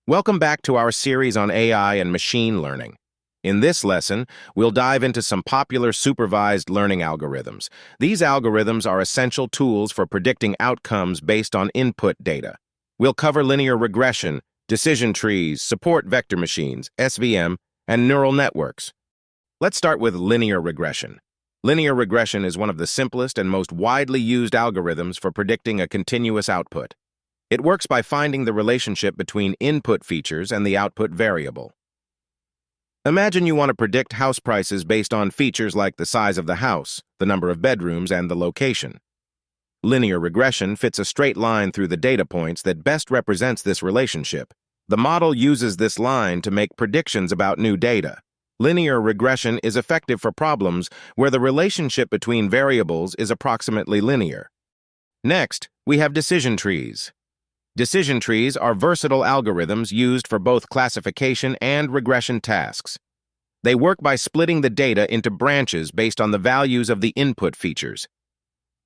Welcome back to our series on AI and machine learning. In this lesson, we'll dive into some popular supervised learning algorithms. These algorithms are essential tools for predicting outcomes based on input data. We'll cover linear regression, decision trees, support vector machines, SVM, and neural networks. Let's start with linear regression. Linear regression is one of the simplest and most widely used algorithms for predicting a continuous output. It works by finding the relationship between input features and the output variable. Imagine you want to predict house prices based on features like the size of the house, the number of bedrooms, and the location. Linear regression fits a straight line through the data points that best represents this relationship. The model uses this line to make predictions about new data. Linear regression is effective for problems where the relationship between variables is approximately linear. Next, we have decision trees. Decision trees are versatile algorithms used for both classification and regression tasks. They work by splitting the data into branches based on the values of the input features.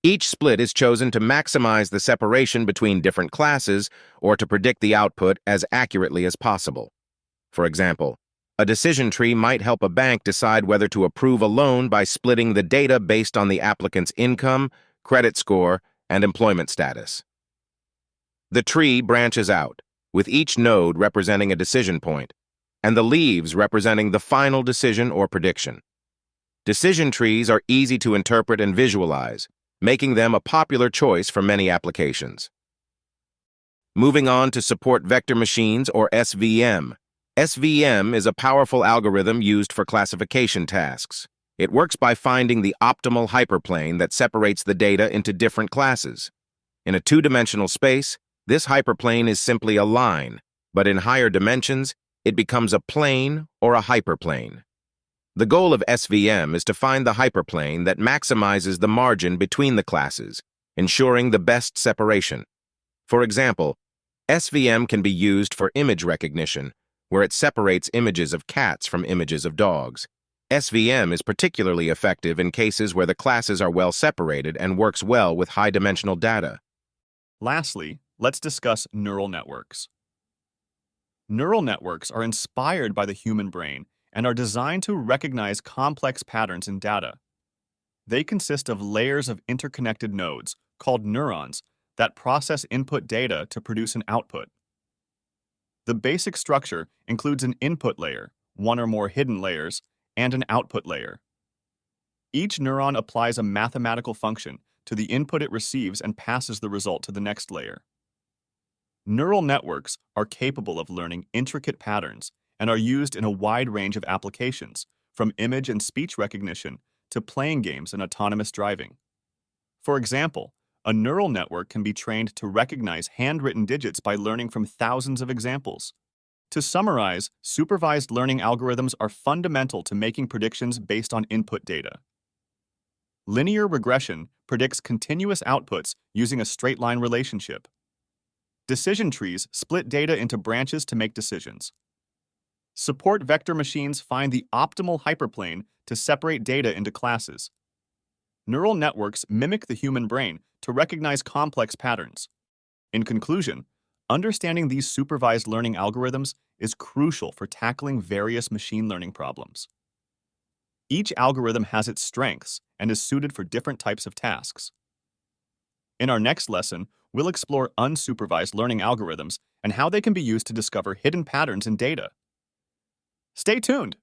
Each split is chosen to maximize the separation between different classes or to predict the output as accurately as possible. For example, a decision tree might help a bank decide whether to approve a loan by splitting the data based on the applicant's income, credit score, and employment status. The tree branches out, with each node representing a decision point, and the leaves representing the final decision or prediction. Decision trees are easy to interpret and visualize, making them a popular choice for many applications. Moving on to support vector machines, or SVM. SVM is a powerful algorithm used for classification tasks. It works by finding the optimal hyperplane that separates the data into different classes. In a two-dimensional space, this hyperplane is simply a line, but in higher dimensions, it becomes a plane or a hyperplane. The goal of SVM is to find the hyperplane that maximizes the margin between the classes, ensuring the best separation. For example, SVM can be used for image recognition, where it separates images of cats from images of dogs. SVM is particularly effective in cases where the classes are well separated and works well with high-dimensional data. Lastly, let's discuss neural networks. Neural networks are inspired by the human brain and are designed to recognize complex patterns in data. They consist of layers of interconnected nodes, called neurons, that process input data to produce an output. The basic structure includes an input layer, one or more hidden layers, and an output layer. Each neuron applies a mathematical function to the input it receives and passes the result to the next layer. Neural networks are capable of learning intricate patterns and are used in a wide range of applications, from image and speech recognition to playing games and autonomous driving. For example, a neural network can be trained to recognize handwritten digits by learning from thousands of examples. To summarize, supervised learning algorithms are fundamental to making predictions based on input data. Linear regression predicts continuous outputs using a straight-line relationship. Decision trees split data into branches to make decisions. Support vector machines find the optimal hyperplane to separate data into classes. Neural networks mimic the human brain to recognize complex patterns. In conclusion, understanding these supervised learning algorithms is crucial for tackling various machine learning problems. Each algorithm has its strengths and is suited for different types of tasks. In our next lesson, we'll explore unsupervised learning algorithms and how they can be used to discover hidden patterns in data. Stay tuned!